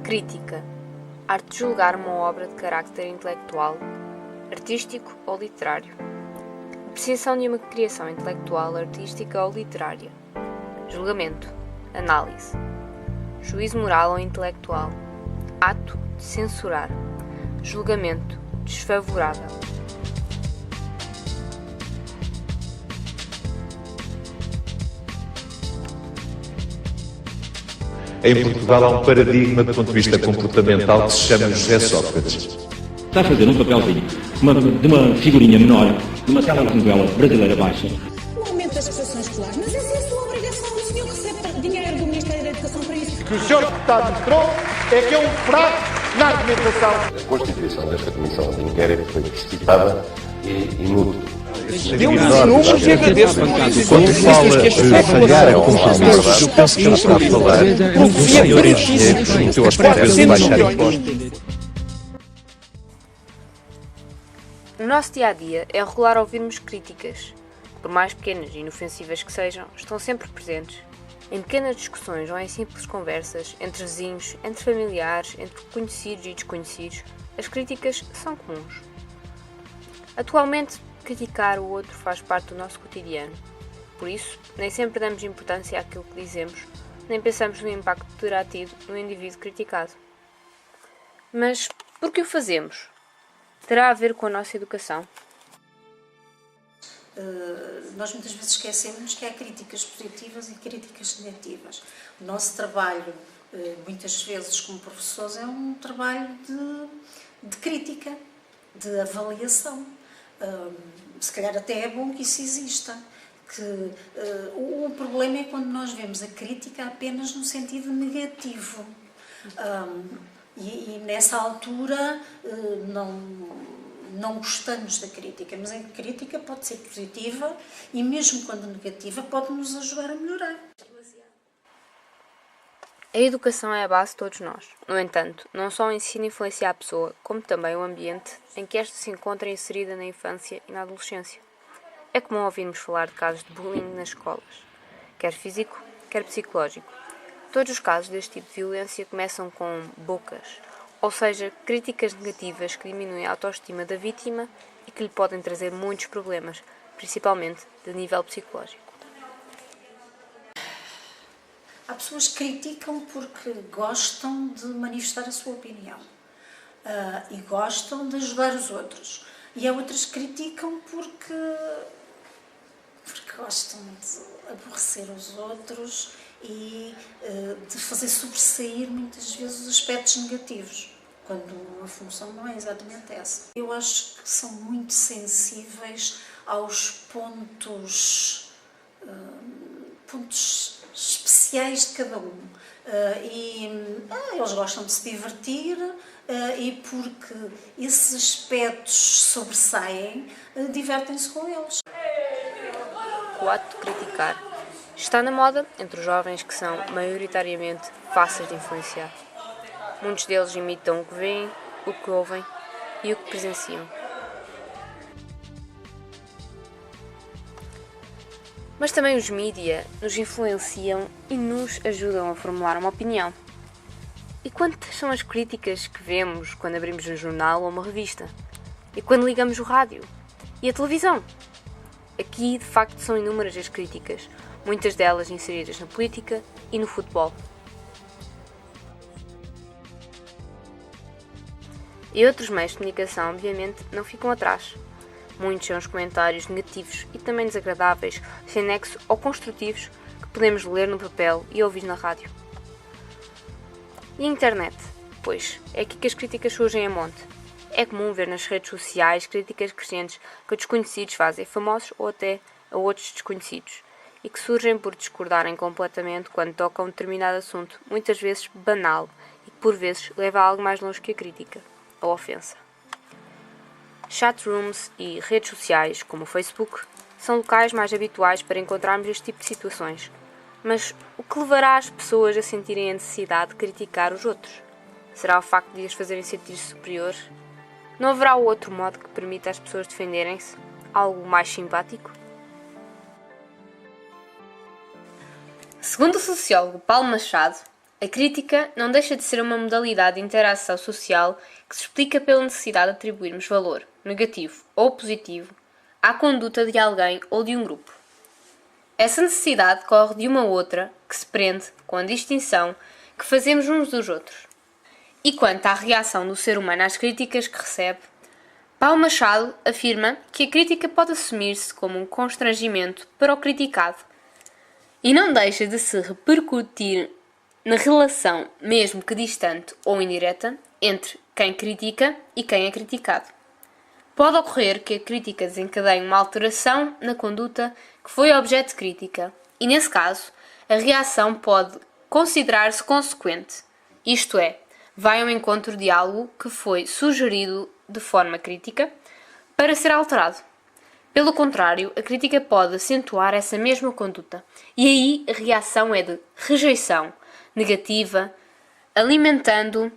Crítica. Arte de julgar uma obra de carácter intelectual, artístico ou literário. Apreciação de uma criação intelectual, artística ou literária. Julgamento. Análise. Juízo moral ou intelectual. Ato de censurar. Julgamento. Desfavorável. Em Portugal há um paradigma do ponto de vista comportamental que se chama José Sócrates. Está a fazer um papelzinho de uma figurinha menor, de uma telenovela brasileira baixa. O aumento das prestações escolares, mas essa é a sua obrigação. O senhor recebe dinheiro do Ministério da Educação para isso. O que o senhor deputado mostrou é que é um fraco na argumentação. A constituição desta comissão de inquérito foi precipitada e inútil. Deu-me números e agradeço. Quando fala de falhar a compromisso, eu penso que ele está a falar do senhor engenheiro que prometeu aos portugueses baixar impostos. No nosso dia-a-dia é regular ouvirmos críticas, que, por mais pequenas e inofensivas que sejam, estão sempre presentes. Em pequenas discussões ou em simples conversas, entre vizinhos, entre familiares, entre conhecidos e desconhecidos, as críticas são comuns. Atualmente, criticar o outro faz parte do nosso cotidiano. Por isso, nem sempre damos importância àquilo que dizemos, nem pensamos no impacto que terá tido no indivíduo criticado. Mas por que o fazemos? Terá a ver com a nossa educação? Nós muitas vezes esquecemos que há críticas positivas e críticas negativas. O nosso trabalho, muitas vezes como professores, é um trabalho de crítica, de avaliação. Se calhar até é bom que isso exista. O problema é quando nós vemos a crítica apenas no sentido negativo. E nessa altura não gostamos da crítica, mas a crítica pode ser positiva e mesmo quando negativa pode nos ajudar a melhorar. A educação é a base de todos nós. No entanto, não só o ensino influencia a pessoa, como também o ambiente em que esta se encontra inserida na infância e na adolescência. É comum ouvirmos falar de casos de bullying nas escolas, quer físico, quer psicológico. Todos os casos deste tipo de violência começam com bocas, ou seja, críticas negativas que diminuem a autoestima da vítima e que lhe podem trazer muitos problemas, principalmente de nível psicológico. Há pessoas que criticam porque gostam de manifestar a sua opinião e gostam de ajudar os outros. E há outras que criticam porque gostam de aborrecer os outros e de fazer sobressair muitas vezes os aspectos negativos, quando a função não é exatamente essa. Eu acho que são muito sensíveis aos pontos especiais de cada um. Eles gostam de se divertir e porque esses aspectos sobressaem, divertem-se com eles. O ato de criticar está na moda entre os jovens que são maioritariamente fáceis de influenciar. Muitos deles imitam o que veem, o que ouvem e o que presenciam. Mas também os mídia nos influenciam e nos ajudam a formular uma opinião. E quantas são as críticas que vemos quando abrimos um jornal ou uma revista? E quando ligamos o rádio? E a televisão? Aqui, de facto, são inúmeras as críticas, muitas delas inseridas na política e no futebol. E outros meios de comunicação, obviamente, não ficam atrás. Muitos são os comentários negativos e também desagradáveis, sem nexo ou construtivos, que podemos ler no papel e ouvir na rádio. E a internet? Pois, é aqui que as críticas surgem a monte. É comum ver nas redes sociais críticas crescentes que desconhecidos fazem famosos ou até a outros desconhecidos, e que surgem por discordarem completamente quando tocam um determinado assunto, muitas vezes banal, e que por vezes leva a algo mais longe que a crítica, a ofensa. Chatrooms e redes sociais, como o Facebook, são locais mais habituais para encontrarmos este tipo de situações. Mas o que levará as pessoas a sentirem a necessidade de criticar os outros? Será o facto de as fazerem sentir-se superiores? Não haverá outro modo que permita às pessoas defenderem-se? Algo mais simpático? Segundo o sociólogo Paulo Machado, A crítica não deixa de ser uma modalidade de interação social que se explica pela necessidade de atribuirmos valor, negativo ou positivo, à conduta de alguém ou de um grupo. Essa necessidade decorre de uma outra que se prende com a distinção que fazemos uns dos outros. E quanto à reação do ser humano às críticas que recebe, Paulo Machado afirma que a crítica pode assumir-se como um constrangimento para o criticado e não deixa de se repercutir na relação, mesmo que distante ou indireta, entre quem critica e quem é criticado. Pode ocorrer que a crítica desencadeie uma alteração na conduta que foi objeto de crítica e, nesse caso, a reação pode considerar-se consequente, isto é, vai ao encontro de algo que foi sugerido de forma crítica para ser alterado. Pelo contrário, a crítica pode acentuar essa mesma conduta e aí a reação é de rejeição negativa, alimentando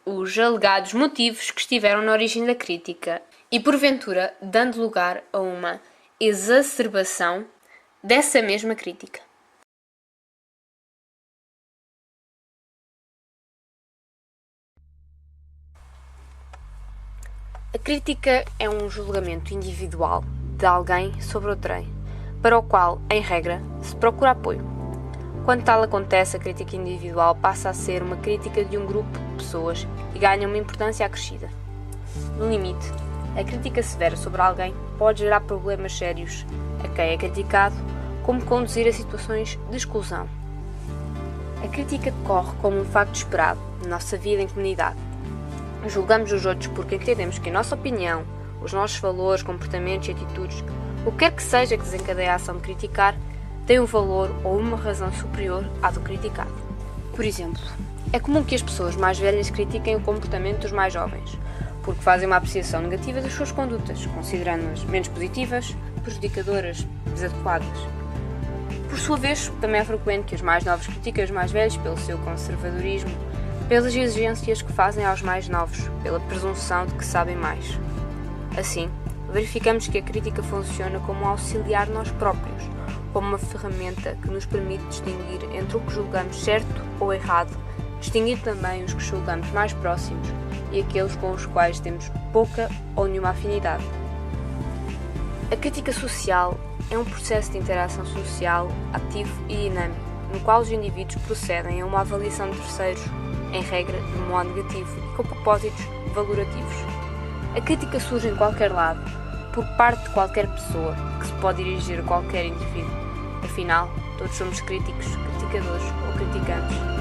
os alegados motivos que estiveram na origem da crítica e, porventura, dando lugar a uma exacerbação dessa mesma crítica. A crítica é um julgamento individual de alguém sobre outrem, para o qual, em regra, se procura apoio. Quando tal acontece, a crítica individual passa a ser uma crítica de um grupo de pessoas e ganha uma importância acrescida. No limite, a crítica severa sobre alguém pode gerar problemas sérios a quem é criticado, como conduzir a situações de exclusão. A crítica decorre como um facto esperado na nossa vida em comunidade. Julgamos os outros porque entendemos que a nossa opinião, os nossos valores, comportamentos e atitudes, o que quer que seja que desencadeie a ação de criticar, tem um valor ou uma razão superior à do criticado. Por exemplo, é comum que as pessoas mais velhas critiquem o comportamento dos mais jovens, porque fazem uma apreciação negativa das suas condutas, considerando-as menos positivas, prejudicadoras, desadequadas. Por sua vez, também é frequente que os mais novos critiquem os mais velhos pelo seu conservadorismo, pelas exigências que fazem aos mais novos, pela presunção de que sabem mais. Assim, verificamos que a crítica funciona como um auxiliar nós próprios, como uma ferramenta que nos permite distinguir entre o que julgamos certo ou errado, distinguir também os que julgamos mais próximos e aqueles com os quais temos pouca ou nenhuma afinidade. A crítica social é um processo de interação social ativo e dinâmico, no qual os indivíduos procedem a uma avaliação de terceiros, em regra de modo negativo e com propósitos valorativos. A crítica surge em qualquer lado, por parte de qualquer pessoa, que se pode dirigir a qualquer indivíduo. Afinal, todos somos críticos, criticadores ou criticantes.